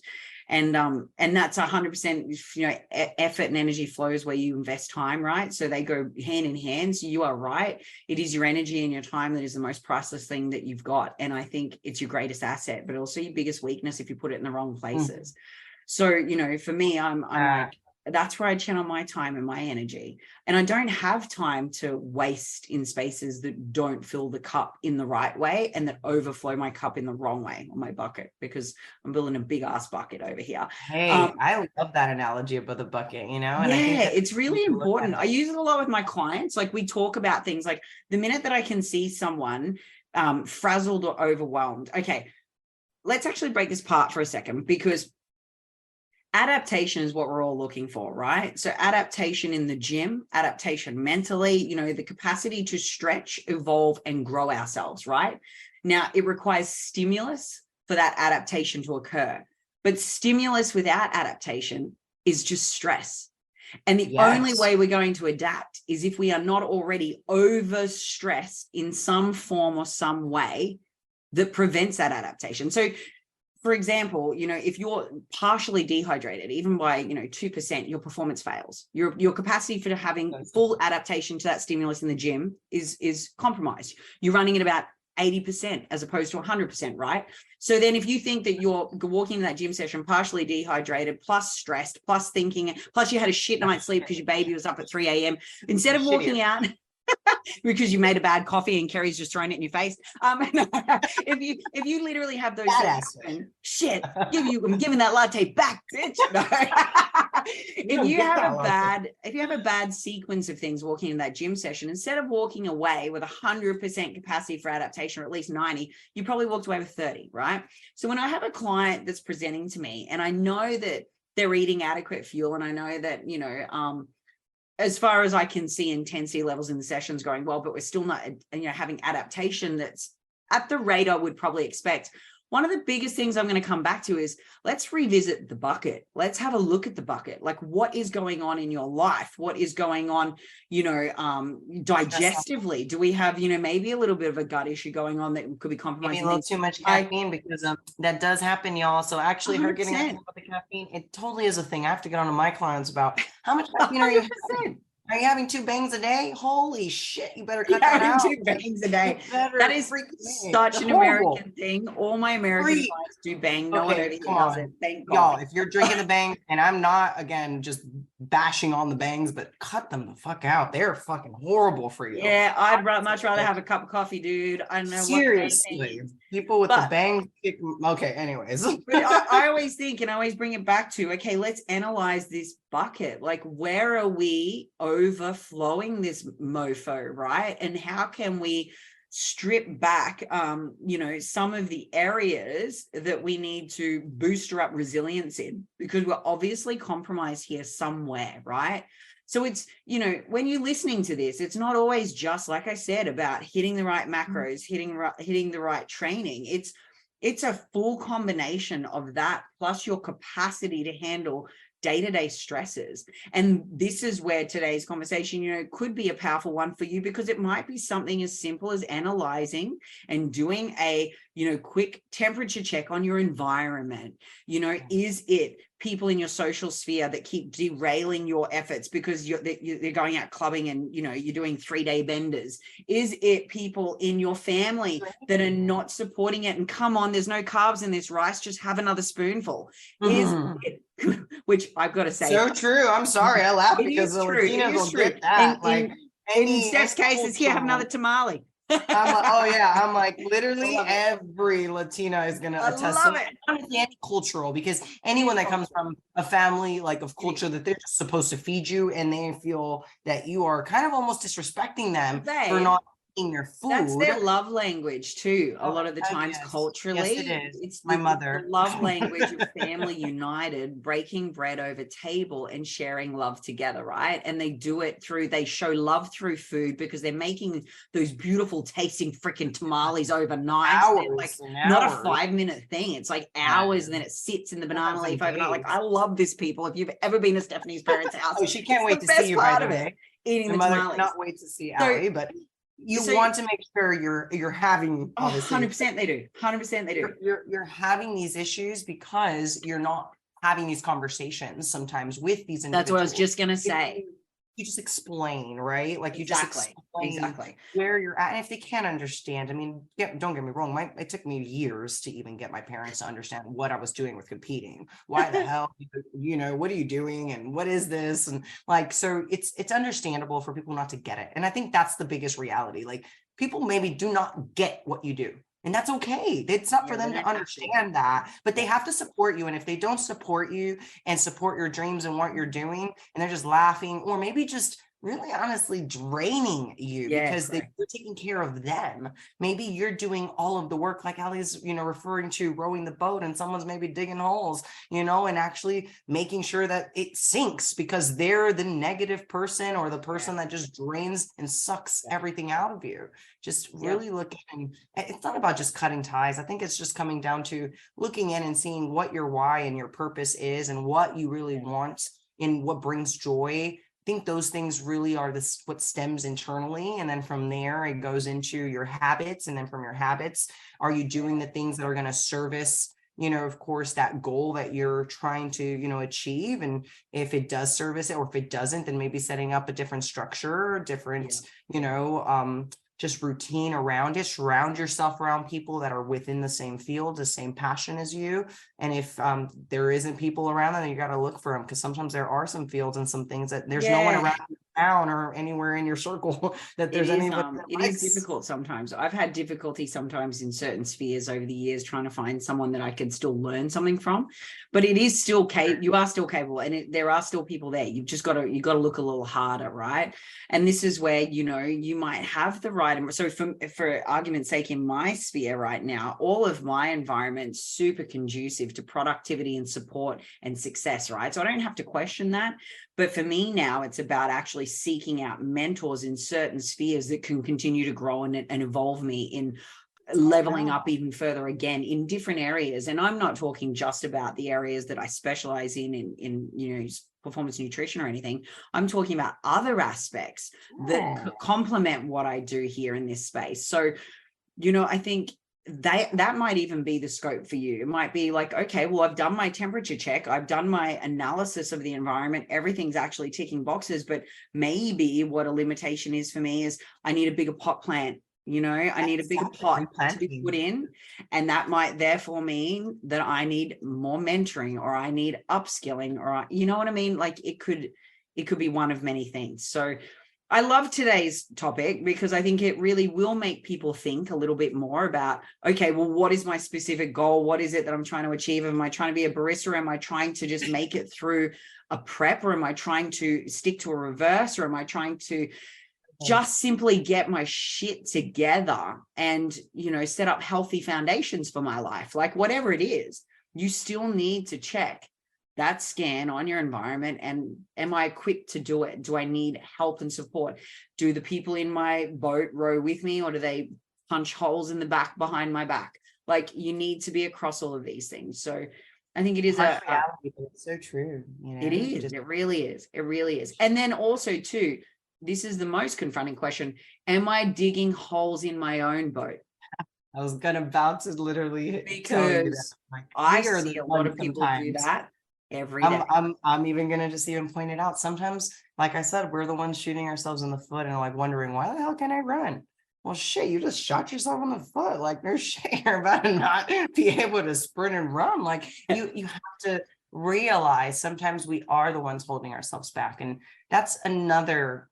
And that's 100%, effort and energy flows where you invest time, right? So they go hand in hand. So you are right. It is your energy and your time that is the most priceless thing that you've got. And I think it's your greatest asset, but also your biggest weakness if you put it in the wrong places. So, for me, I'm like, that's where I channel my time and my energy. And I don't have time to waste in spaces that don't fill the cup in the right way and that overflow my cup in the wrong way on my bucket, because I'm building a big ass bucket over here. Hey, I love that analogy about the bucket, And I think it's really important. I use it a lot with my clients. Like we talk about things like the minute that I can see someone frazzled or overwhelmed. Okay, let's actually break this apart for a second, because adaptation is what we're all looking for, right? So adaptation in the gym, adaptation mentally, the capacity to stretch, evolve, and grow ourselves, right? Now, it requires stimulus for that adaptation to occur. But stimulus without adaptation is just stress. And the only way we're going to adapt is if we are not already overstressed in some form or some way that prevents that adaptation. So for example, if you're partially dehydrated, even by, 2%, your performance fails. Your capacity for having full adaptation to that stimulus in the gym is compromised. You're running at about 80% as opposed to 100%, right? So then if you think that you're walking into that gym session partially dehydrated, plus stressed, plus thinking, plus you had a shit night's sleep because your baby was up at 3 a.m., instead of walking out because you made a bad coffee and Kerry's just thrown it in your face. If you literally have those happen, shit, I'm giving that latte back, bitch. If you have a bad sequence of things walking in that gym session, instead of walking away with 100% capacity for adaptation, or at least 90, you probably walked away with 30, right? So when I have a client that's presenting to me and I know that they're eating adequate fuel, and I know that, as far as I can see, intensity levels in the sessions going well, but we're still not, having adaptation that's at the rate I would probably expect. One of the biggest things I'm going to come back to is let's revisit the bucket. Let's have a look at the bucket. Like, what is going on in your life? What is going on, digestively? Do we have, maybe a little bit of a gut issue going on that could be compromising? Maybe a little too much caffeine, because that does happen, y'all. So actually, 100%. Her getting on the caffeine, it totally is a thing. I have to get on to my clients about how much caffeine are you having? Are you having 2 bangs a day? Holy shit, you better cut that out. 2 bangs a day. That is such an American thing. All my American clients do bang. No one over here does it. Thank God. Y'all, if you're drinking the bang, and I'm not, again, just bashing on the bangs, but cut them the fuck out. They're fucking horrible for you. Yeah, I'd much rather have a cup of coffee, dude. I know. Seriously. People with the bang. Okay, anyways. I always think, and I always bring it back to, okay, let's analyze this bucket. Like, where are we overflowing this mofo, right? And how can we strip back, some of the areas that we need to booster up resilience in, because we're obviously compromised here somewhere, right? So it's, when you're listening to this, it's not always just, like I said, about hitting the right macros, hitting the right training. It's a full combination of that, plus your capacity to handle day-to-day stresses. And this is where today's conversation, could be a powerful one for you, because it might be something as simple as analyzing and doing a, quick temperature check on your environment. Is it people in your social sphere that keep derailing your efforts because they're going out clubbing and, you know, you're doing 3-day benders? Is it people in your family that are not supporting it? And come on, there's no carbs in this rice, just have another spoonful. Is it, which I've got to say, so true. I'm sorry, I laugh because the Latinos will get that. In Steph's case, is here, have another tamale. I'm like, literally every Latina is going to attest to it. It's anti-cultural, because anyone that comes from a family like of culture that they're just supposed to feed you, and they feel that you are kind of almost disrespecting them for not eating their food. That's their love language too. A lot of the times, culturally, yes, it is. It's my mother. The love language of family united, breaking bread over table and sharing love together, right? And they do it through, they show love through food, because they're making those beautiful tasting freaking tamales overnight. Hours, not a 5-minute thing. It's like hours, and then it sits in the banana leaf overnight. Like, I love this, people. If you've ever been to Stephanie's parents' house, she can't wait to see you. Part of it, eating the mother tamales. Cannot wait to see Allie, but you want to make sure you're having 100% they do. 100% they do. You're having these issues because you're not having these conversations sometimes with these individuals. That's what I was just gonna say. You just explain, right? Like you just explain where you're at. And if they can't understand, I mean, don't get me wrong. It took me years to even get my parents to understand what I was doing with competing. Why the hell, you know, what are you doing? And what is this? And like, so it's understandable for people not to get it. And I think that's the biggest reality. Like, people maybe do not get what you do. And that's okay. It's not for them to understand that, but they have to support you. And if they don't support you and support your dreams and what you're doing, and they're just laughing, or maybe just really honestly draining you because they're taking care of them. Maybe you're doing all of the work, like Allie's, you know, referring to rowing the boat, and someone's maybe digging holes, you know, and actually making sure that it sinks because they're the negative person or the person that just drains and sucks everything out of you. Just really looking, it's not about just cutting ties. I think it's just coming down to looking in and seeing what your why and your purpose is and what you really want and what brings joy. I think those things really are what stems internally. And then from there, it goes into your habits. And then from your habits, are you doing the things that are going to service, you know, of course, that goal that you're trying to, you know, achieve? And if it does service it, or if it doesn't, then maybe setting up a different structure, different, you know, just routine around it. Surround yourself around people that are within the same field, the same passion as you. And if there isn't people around, then you got to look for them, because sometimes there are some fields and some things that there's no one around town or anywhere in your circle that there's anyone. It is difficult sometimes. I've had difficulty sometimes in certain spheres over the years trying to find someone that I can still learn something from, but it is still you are still capable, and there are still people there. You've just got to look a little harder, right? And this is where, you know, you might have the right. So for argument's sake, in my sphere right now, all of my environment's super conducive to productivity and support and success, right? So I don't have to question that. But for me now, it's about actually seeking out mentors in certain spheres that can continue to grow and evolve me in leveling up even further again in different areas. And I'm not talking just about the areas that I specialize in, you know, performance nutrition or anything. I'm talking about other aspects that complement what I do here in this space. So, you know, I think that might even be the scope for you. It might be like, okay, well, I've done my temperature check. I've done my analysis of the environment. Everything's actually ticking boxes, but maybe what a limitation is for me is I need a bigger pot plant. You know, I need a bigger pot to be put in. And that might therefore mean that I need more mentoring, or I need upskilling, or, you know what I mean? Like it could be one of many things. So I love today's topic because I think it really will make people think a little bit more about, okay, well, what is my specific goal? What is it that I'm trying to achieve? Am I trying to be a barista? Or am I trying to just make it through a prep? Or am I trying to stick to a reverse? Or am I trying to just simply get my shit together and, you know, set up healthy foundations for my life? Like whatever it is, you still need to check that scan on your environment. And am I equipped to do it? Do I need help and support? Do the people in my boat row with me, or do they punch holes in the back behind my back? Like you need to be across all of these things. So I think it is it's so true. You know, it is. It really is. It really is. And then also too, this is the most confronting question. Am I digging holes in my own boat? I was about to literally, because I see a lot of people do that. every day. I'm even gonna just even point it out. Sometimes, like I said, we're the ones shooting ourselves in the foot and like wondering, why the hell can I run? Well, shit, you just shot yourself in the foot. Like, no shit, you're about to not be able to sprint and run. Like, you have to realize sometimes we are the ones holding ourselves back. And that's another,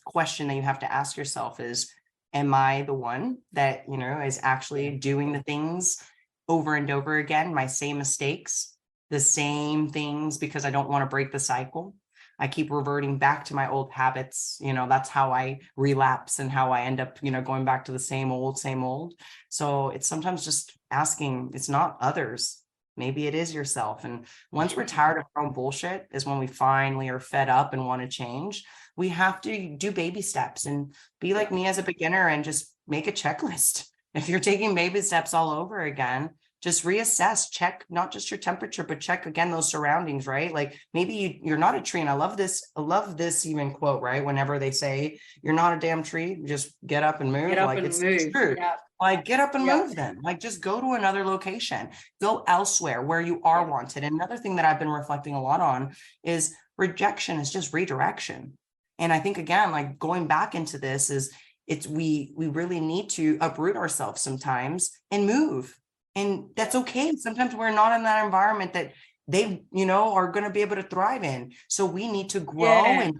question that you have to ask yourself is, am I the one that, is actually doing the things over and over again, my same mistakes, the same things, because I don't want to break the cycle? I keep reverting back to my old habits. That's how I relapse and how I end up, going back to the same old. So it's sometimes just asking, it's not others. Maybe it is yourself. And once we're tired of our own bullshit is when we finally are fed up and want to change. We have to do baby steps and be like me as a beginner and just make a checklist. If you're taking baby steps all over again, just reassess, check not just your temperature, but check again those surroundings, right? Like maybe you're not a tree. And I love this even quote, right? Whenever they say you're not a damn tree, just get up and move. It's true. Yeah. Like get up and move then. Like just go to another location, go elsewhere where you are wanted. And another thing that I've been reflecting a lot on is rejection is just redirection. And I think again, like going back into this is we really need to uproot ourselves sometimes and move. And that's okay. Sometimes we're not in that environment that they, are going to be able to thrive in. So we need to grow. And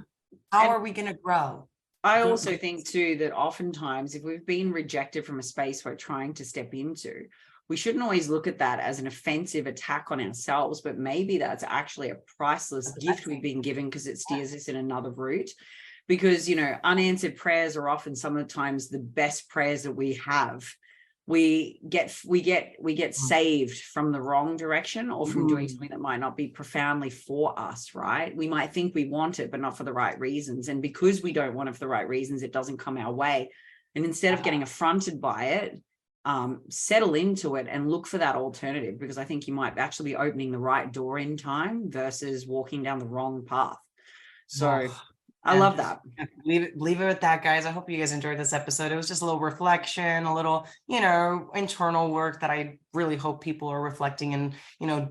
how are we going to grow? I also think too, that oftentimes if we've been rejected from a space we're trying to step into, we shouldn't always look at that as an offensive attack on ourselves, but maybe that's actually a priceless gift we've been given because it steers us in another route. Because, unanswered prayers are often some of the times the best prayers that we have. We get saved from the wrong direction or from doing something that might not be profoundly for us, right? We might think we want it, but not for the right reasons. And because we don't want it for the right reasons, it doesn't come our way. And instead of getting affronted by it, settle into it and look for that alternative, because I think you might actually be opening the right door in time versus walking down the wrong path. So I love that. Leave it with that, guys. I hope you guys enjoyed this episode. It was just a little reflection, a little, internal work that I really hope people are reflecting and,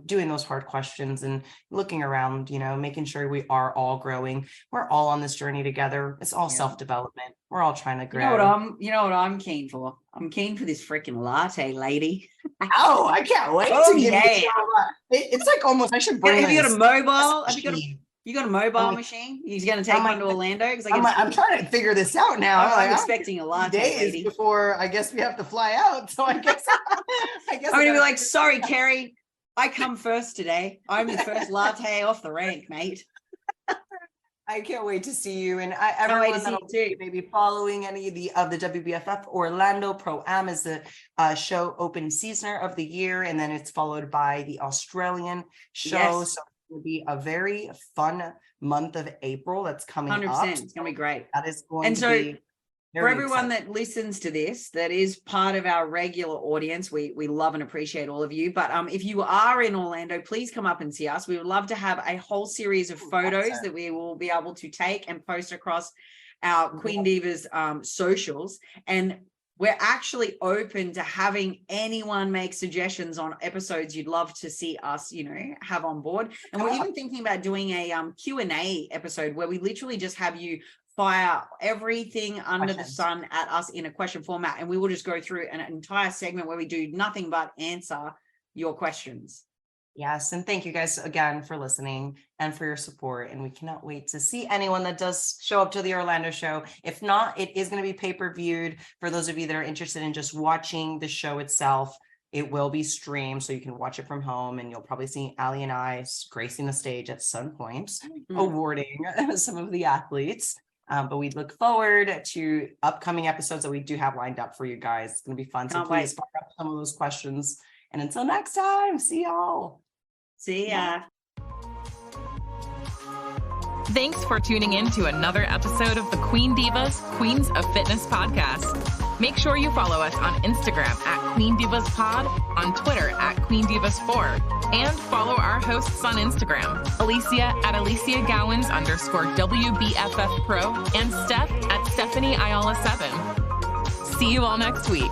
doing those hard questions and looking around, making sure we are all growing. We're all on this journey together. It's all self-development. We're all trying to grow. You know what I'm keen for? I'm keen for this freaking latte, lady. Oh, I can't wait to give you it's like almost, I should bring Have you got a mobile? You got a mobile machine? He's going to take one to Orlando? I'm trying to figure this out now. I'm expecting a latte. Days before I guess we have to fly out. So I guess I'm going to be like, sorry, Kerry, I come first today. I'm the first latte off the rank, mate. I can't wait to see you. And everyone that'll be maybe following any of the WBFF Orlando Pro-Am is the show open seasoner of the year. And then it's followed by the Australian show. Yes. So will be a very fun month of April that's coming 100%. Up. It's going to be great. That is going to be for everyone that listens to this, that is part of our regular audience. We love and appreciate all of you. But if you are in Orlando, please come up and see us. We would love to have a whole series of photos that we will be able to take and post across our Queen Divas socials. And we're actually open to having anyone make suggestions on episodes you'd love to see us, have on board. And we're even thinking about doing a Q&A episode where we literally just have you fire everything under the sun at us in a question format. And we will just go through an entire segment where we do nothing but answer your questions. Yes. And thank you guys again for listening and for your support. And we cannot wait to see anyone that does show up to the Orlando show. If not, it is going to be pay-per-viewed. For those of you that are interested in just watching the show itself, it will be streamed so you can watch it from home. And you'll probably see Ali and I gracing the stage at some point, awarding some of the athletes. But we look forward to upcoming episodes that we do have lined up for you guys. It's going to be fun. So please fire up some of those questions. And until next time, see y'all. See ya. Thanks for tuning in to another episode of the Queen Divas, Queens of Fitness podcast. Make sure you follow us on Instagram at Queen Divas Pod, on Twitter at Queen Divas 4, and follow our hosts on Instagram, Alicia at Alicia Gowans _WBFF Pro, and Steph at Stephanie Ayala 7. See you all next week.